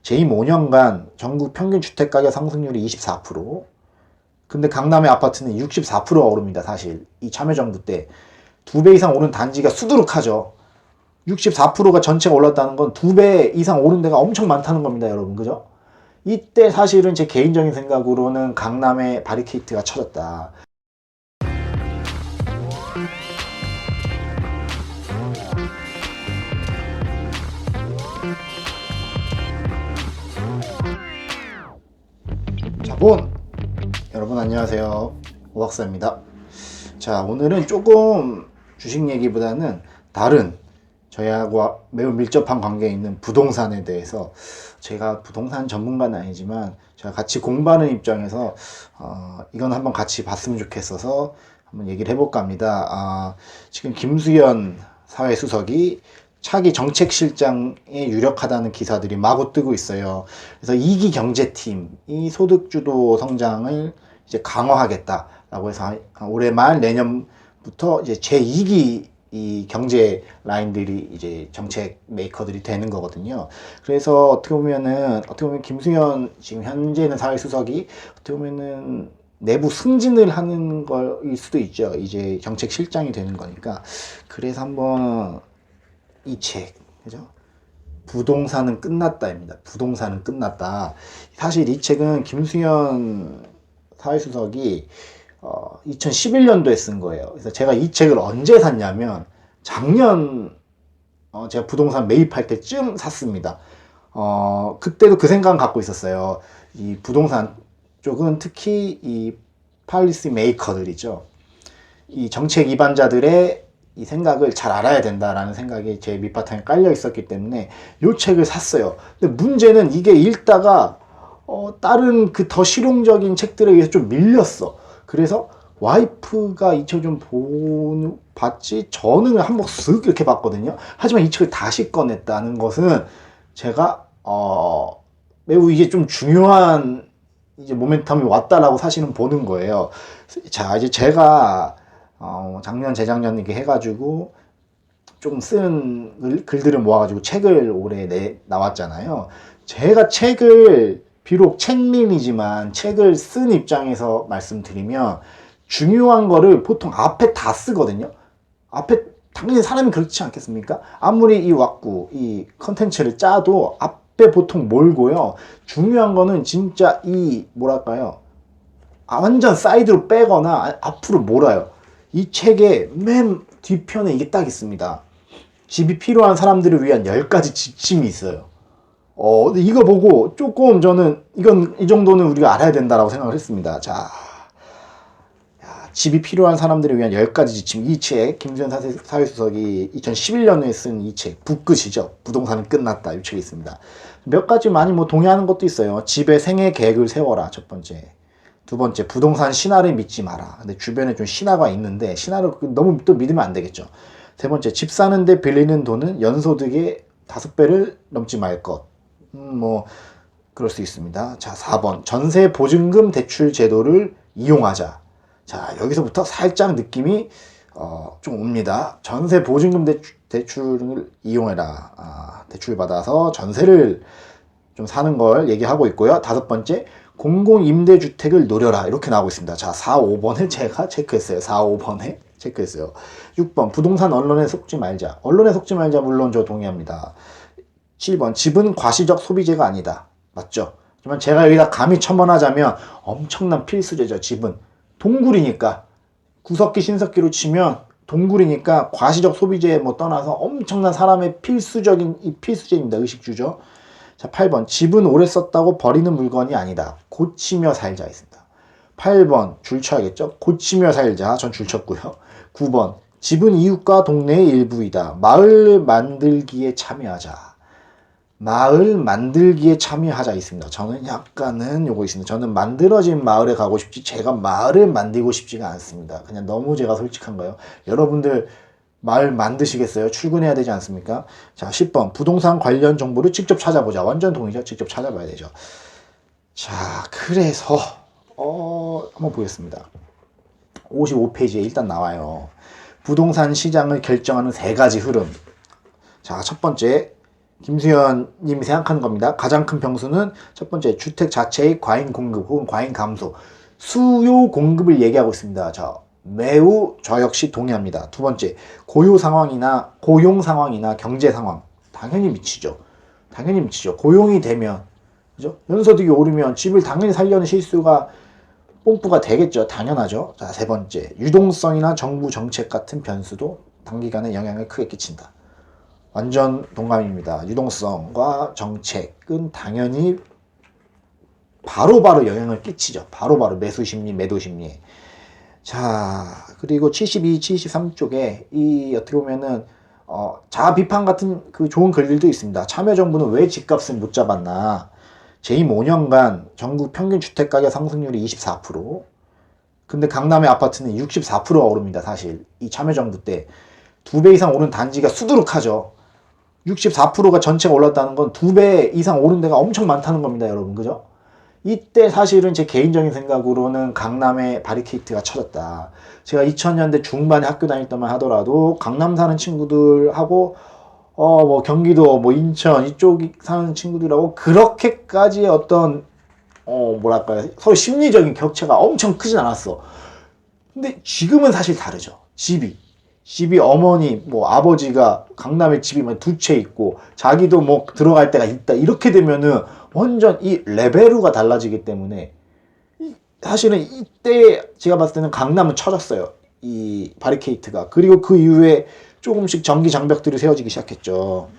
재임 5년간 전국 평균 주택가격 상승률이 24%. 근데 강남의 아파트는 64%가 오릅니다. 사실 이 참여정부 때 2배 이상 오른 단지가 수두룩하죠. 64%가 전체가 올랐다는 건 2배 이상 오른 데가 엄청 많다는 겁니다, 여러분. 그죠? 이때 사실은 제 개인적인 생각으로는 강남의 바리케이트가 쳐졌다. 자본! 여러분 안녕하세요. 오박사입니다. 자, 오늘은 조금 주식 얘기보다는 다른 저희하고 매우 밀접한 관계에 있는 부동산에 대해서, 제가 부동산 전문가는 아니지만 제가 같이 공부하는 입장에서 이건 한번 같이 봤으면 좋겠어서 한번 얘기를 해볼까 합니다. 지금 김수현 사회수석이 차기 정책실장에 유력하다는 기사들이 마구 뜨고 있어요. 그래서 2기 경제팀이 소득주도 성장을 이제 강화하겠다라고 해서 올해 말 내년부터 이제 제2기 이 경제 라인들이 이제 정책 메이커들이 되는 거거든요. 그래서 어떻게 보면 김수현 지금 현재는 사회수석이 어떻게 보면은 내부 승진을 하는 거일 수도 있죠. 이제 정책 실장이 되는 거니까. 그래서 한번 이 책, 그죠? 부동산은 끝났다입니다. 부동산은 끝났다. 사실 이 책은 김수현 사회수석이 2011년도에 쓴 거예요. 그래서 제가 이 책을 언제 샀냐면 작년 제가 부동산 매입할 때쯤 샀습니다. 그때도 그 생각을 갖고 있었어요. 이 부동산 쪽은 특히 이 팔리시 메이커들이죠. 이 정책 입안자들의 이 생각을 잘 알아야 된다라는 생각이 제 밑바탕에 깔려 있었기 때문에 이 책을 샀어요. 근데 문제는 이게 읽다가 다른 그 더 실용적인 책들에 의해서 좀 밀렸어. 그래서 와이프가 이 책 좀 봤지, 저는 한번 쓱 이렇게 봤거든요. 하지만 이 책을 다시 꺼냈다는 것은 제가 매우 이게 좀 중요한 이제 모멘텀이 왔다라고 사실은 보는 거예요. 자, 이제 제가 작년 재작년 이렇게 해가지고 좀 쓴 글들을 모아가지고 책을 올해 나왔잖아요. 제가 책을 비록 책민이지만 책을 쓴 입장에서 말씀드리면 중요한 거를 보통 앞에 다 쓰거든요. 앞에 당연히 사람이 그렇지 않겠습니까? 아무리 이 컨텐츠를 짜도 앞에 보통 몰고요. 중요한 거는 진짜 뭐랄까요, 완전 사이드로 빼거나 앞으로 몰아요. 이 책의 맨 뒤편에 이게 딱 있습니다. 집이 필요한 사람들을 위한 10가지 지침이 있어요. 근데 이거 보고 조금 저는 이 정도는 우리가 알아야 된다라고 생각을 했습니다. 자, 집이 필요한 사람들을 위한 10가지 지침. 이 책, 김수현 사회수석이 2011년에 쓴 이 책, 붓끝이죠. 부동산은 끝났다. 이 책이 있습니다. 몇 가지 많이 동의하는 것도 있어요. 집에 생애 계획을 세워라. 첫 번째. 두 번째, 부동산 신화를 믿지 마라. 근데 주변에 좀 신화가 있는데 신화를 너무 또 믿으면 안 되겠죠. 세 번째, 집 사는데 빌리는 돈은 연소득의 5배를 넘지 말 것. 그럴 수 있습니다. 자, 4번, 전세 보증금 대출 제도를 이용하자. 자, 여기서부터 살짝 느낌이 좀 옵니다. 전세 보증금 대출을 이용해라. 대출 받아서 전세를 좀 사는 걸 얘기하고 있고요. 5번째, 공공임대주택을 노려라. 이렇게 나오고 있습니다. 자, 4, 5번을 제가 체크했어요. 4, 5번에 체크했어요. 6번, 부동산 언론에 속지 말자. 언론에 속지 말자, 물론 저 동의합니다. 7번, 집은 과시적 소비재가 아니다. 맞죠? 하지만 제가 여기다 감히 첨언하자면 엄청난 필수재죠. 집은 동굴이니까, 구석기 신석기로 치면 동굴이니까 과시적 소비재 떠나서 엄청난 사람의 필수적인 필수재입니다. 의식주죠. 자, 8번, 집은 오래 썼다고 버리는 물건이 아니다. 고치며 살자 있습니다. 8번, 줄 쳐야겠죠? 고치며 살자. 전 줄 쳤고요. 9번, 집은 이웃과 동네의 일부이다. 마을 만들기에 참여하자. 마을 만들기에 참여하자 있습니다. 저는 약간은 요거 있습니다. 저는 만들어진 마을에 가고 싶지, 제가 마을을 만들고 싶지가 않습니다. 그냥 너무 제가 솔직한 거예요. 여러분들 마을 만드시겠어요? 출근해야 되지 않습니까? 자, 10번, 부동산 관련 정보를 직접 찾아보자. 완전 동의죠? 직접 찾아봐야 되죠. 자, 그래서 한번 보겠습니다. 55페이지에 일단 나와요. 부동산 시장을 결정하는 3가지 흐름. 자, 첫 번째, 김수현님이 생각하는 겁니다. 가장 큰 변수는 첫 번째, 주택 자체의 과잉 공급 혹은 과잉 감소, 수요 공급을 얘기하고 있습니다. 자, 매우 저 역시 동의합니다. 두 번째, 고용 상황이나 경제 상황 당연히 미치죠. 당연히 미치죠. 고용이 되면, 그죠? 연소득이 오르면 집을 당연히 살려는 실수가 뽐뿌가 되겠죠. 당연하죠. 자, 세 번째, 유동성이나 정부 정책 같은 변수도 단기간에 영향을 크게 끼친다. 완전 동감입니다. 유동성과 정책은 당연히 바로바로 영향을 끼치죠. 바로바로 매수 심리, 매도 심리에. 자, 그리고 72, 73쪽에 이 어떻게 보면은 자아 비판 같은 그 좋은 글들도 있습니다. 참여정부는 왜 집값을 못 잡았나? 재임 5년간 전국 평균 주택가격 상승률이 24%. 근데 강남의 아파트는 64%가 오릅니다. 사실 이 참여정부 때 2배 이상 오른 단지가 수두룩하죠. 64%가 전체가 올랐다는 건 2배 이상 오른 데가 엄청 많다는 겁니다, 여러분. 그죠? 이때 사실은 제 개인적인 생각으로는 강남에 바리케이트가 쳐졌다. 제가 2000년대 중반에 학교 다닐 때만 하더라도 강남 사는 친구들하고 뭐 경기도 뭐 인천 이쪽 사는 친구들하고 그렇게까지 어떤 뭐랄까요, 서로 심리적인 격차가 엄청 크진 않았어. 근데 지금은 사실 다르죠. 집이 어머니 뭐 아버지가 강남에 집이 두 채 있고 자기도 뭐 들어갈 데가 있다, 이렇게 되면은 완전 이 레벨루가 달라지기 때문에 사실은 이때 제가 봤을 때는 강남은 쳐졌어요, 이 바리케이트가. 그리고 그 이후에 조금씩 전기 장벽들이 세워지기 시작했죠.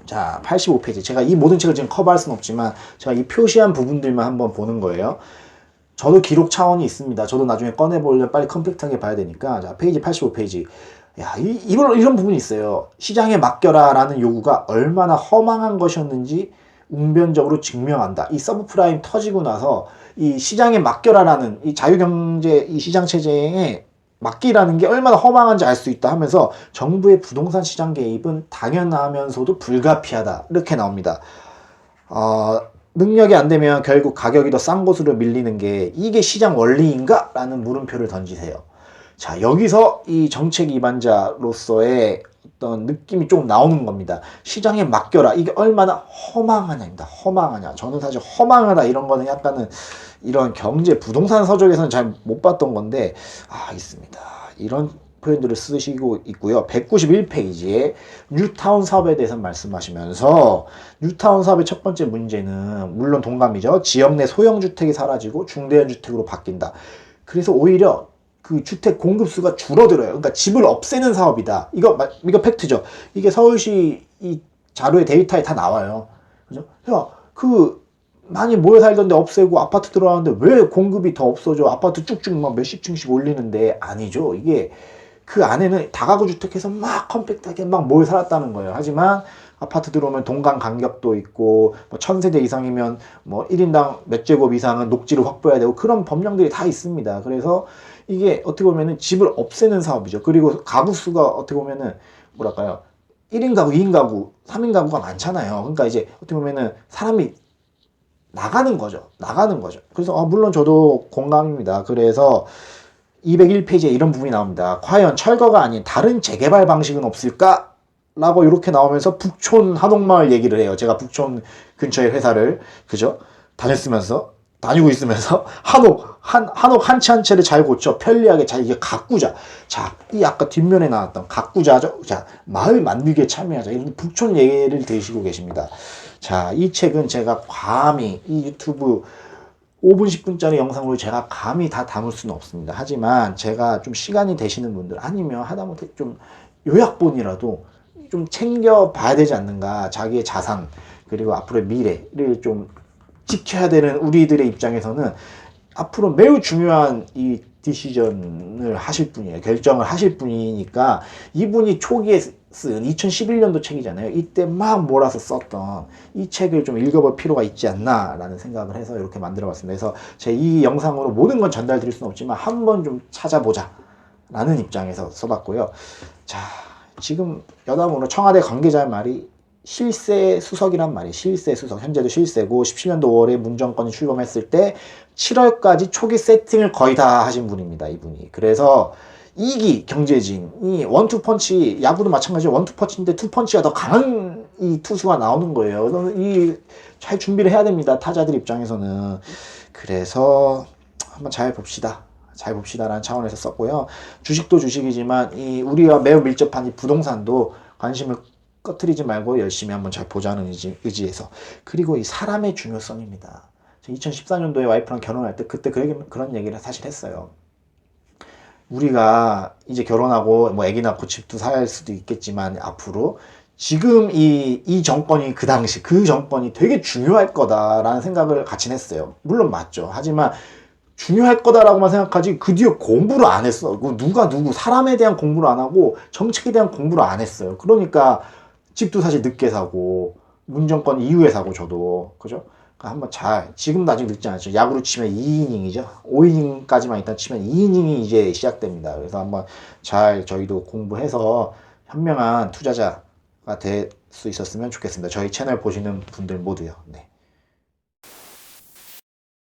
자, 85페이지. 제가 이 모든 책을 지금 커버할 수는 없지만 제가 이 표시한 부분들만 한번 보는 거예요. 저도 기록 차원이 있습니다. 저도 나중에 꺼내보려면 빨리 컴팩트하게 봐야 되니까. 자, 페이지 85페이지. 야, 이런 부분이 있어요. 시장에 맡겨라 라는 요구가 얼마나 허망한 것이었는지 웅변적으로 증명한다. 이 서브프라임 터지고 나서 이 시장에 맡겨라 라는 이 자유경제 이 시장체제에 맡기라는 게 얼마나 허망한지 알 수 있다 하면서 정부의 부동산 시장 개입은 당연하면서도 불가피하다, 이렇게 나옵니다. 능력이 안 되면 결국 가격이 더 싼 곳으로 밀리는 게 이게 시장 원리인가? 라는 물음표를 던지세요. 자, 여기서 이 정책 위반자로서의 어떤 느낌이 좀 나오는 겁니다. 시장에 맡겨라. 이게 얼마나 허망하냐입니다. 허망하냐. 저는 사실 허망하다 이런 거는 약간은 이런 경제 부동산 서적에서는 잘 못 봤던 건데, 있습니다. 이런 표현들을 쓰시고 있고요. 191페이지에 뉴타운 사업에 대해서 말씀하시면서 뉴타운 사업의 첫 번째 문제는 물론 동감이죠. 지역 내 소형주택이 사라지고 중대형주택으로 바뀐다. 그래서 오히려 그 주택 공급수가 줄어들어요. 그러니까 집을 없애는 사업이다. 이거 팩트죠. 이게 서울시 이 자료의 데이터에 다 나와요. 그죠? 야, 많이 모여 살던데 없애고 아파트 들어가는데 왜 공급이 더 없어져? 아파트 쭉쭉 막 몇십 층씩 올리는데, 아니죠. 이게 그 안에는 다가구 주택에서 막 컴팩트하게 막 모여 살았다는 거예요. 하지만 아파트 들어오면 동강 간격도 있고 뭐 1000세대 이상이면 뭐 1인당 몇 제곱 이상은 녹지를 확보해야 되고 그런 법령들이 다 있습니다. 그래서 이게 어떻게 보면은 집을 없애는 사업이죠. 그리고 가구 수가 어떻게 보면은 뭐랄까요, 1인 가구, 2인 가구, 3인 가구가 많잖아요. 그러니까 이제 어떻게 보면은 사람이 나가는 거죠. 그래서 물론 저도 공감입니다. 그래서 201페이지에 이런 부분이 나옵니다. 과연 철거가 아닌 다른 재개발 방식은 없을까? 라고 이렇게 나오면서 북촌 한옥마을 얘기를 해요. 제가 북촌 근처에 회사를, 그죠? 다니고 있으면서 한옥 한 채 한 채를 잘 고쳐 편리하게 잘, 이게 가꾸자. 자, 이 아까 뒷면에 나왔던 가꾸자죠. 자, 마을 만들기에 참여하자. 이런 북촌 얘기를 들으시고 계십니다. 자, 이 책은 제가 감히 이 유튜브 5분 10분짜리 영상으로 제가 감히 다 담을 수는 없습니다. 하지만 제가 좀 시간이 되시는 분들, 아니면 하다못해 좀 요약본이라도 좀 챙겨 봐야 되지 않는가. 자기의 자산 그리고 앞으로의 미래를 좀 지켜야 되는 우리들의 입장에서는 앞으로 매우 중요한 이 디시전을 하실 분이에요. 결정을 하실 분이니까, 이분이 초기에 쓴 2011년도 책이잖아요. 이때 막 몰아서 썼던 이 책을 좀 읽어볼 필요가 있지 않나 라는 생각을 해서 이렇게 만들어 봤습니다. 그래서 제 이 영상으로 모든 건 전달 드릴 수는 없지만 한번 좀 찾아보자 라는 입장에서 써봤고요. 자, 지금 여담으로 청와대 관계자의 말이 실세 수석이란 말이에요. 실세 수석. 현재도 실세고 17년도 5월에 문 정권이 출범했을 때 7월까지 초기 세팅을 거의 다 하신 분입니다. 이분이. 그래서 2기 경제진이 원투펀치, 야구도 마찬가지로 원투펀치인데 투펀치가 더 강한 이 투수가 나오는 거예요. 그래서 이 잘 준비를 해야 됩니다. 타자들 입장에서는. 그래서 한번 잘 봅시다. 잘 봅시다라는 차원에서 썼고요. 주식도 주식이지만 이 우리가 매우 밀접한 이 부동산도 관심을 꺼트리지 말고 열심히 한번 잘 보자는 의지에서. 그리고 이 사람의 중요성입니다. 2014년도에 와이프랑 결혼할 때 그때 그런 얘기를 사실 했어요. 우리가 이제 결혼하고 뭐 아기 낳고 집도 살 수도 있겠지만 앞으로 지금 이 정권이 그 당시 그 정권이 되게 중요할 거다라는 생각을 같이 했어요. 물론 맞죠. 하지만 중요할 거다라고만 생각하지 그 뒤에 공부를 안 했어. 누가 누구 사람에 대한 공부를 안 하고 정책에 대한 공부를 안 했어요. 그러니까 집도 사실 늦게 사고 문정권 이후에 사고 저도 그죠? 그러니까 한번 잘 지금도 아직 늦지 않죠. 야구로 치면 2이닝이죠. 5이닝까지만 일단 치면 2이닝이 이제 시작됩니다. 그래서 한번 잘 저희도 공부해서 현명한 투자자가 될 수 있었으면 좋겠습니다. 저희 채널 보시는 분들 모두요. 네.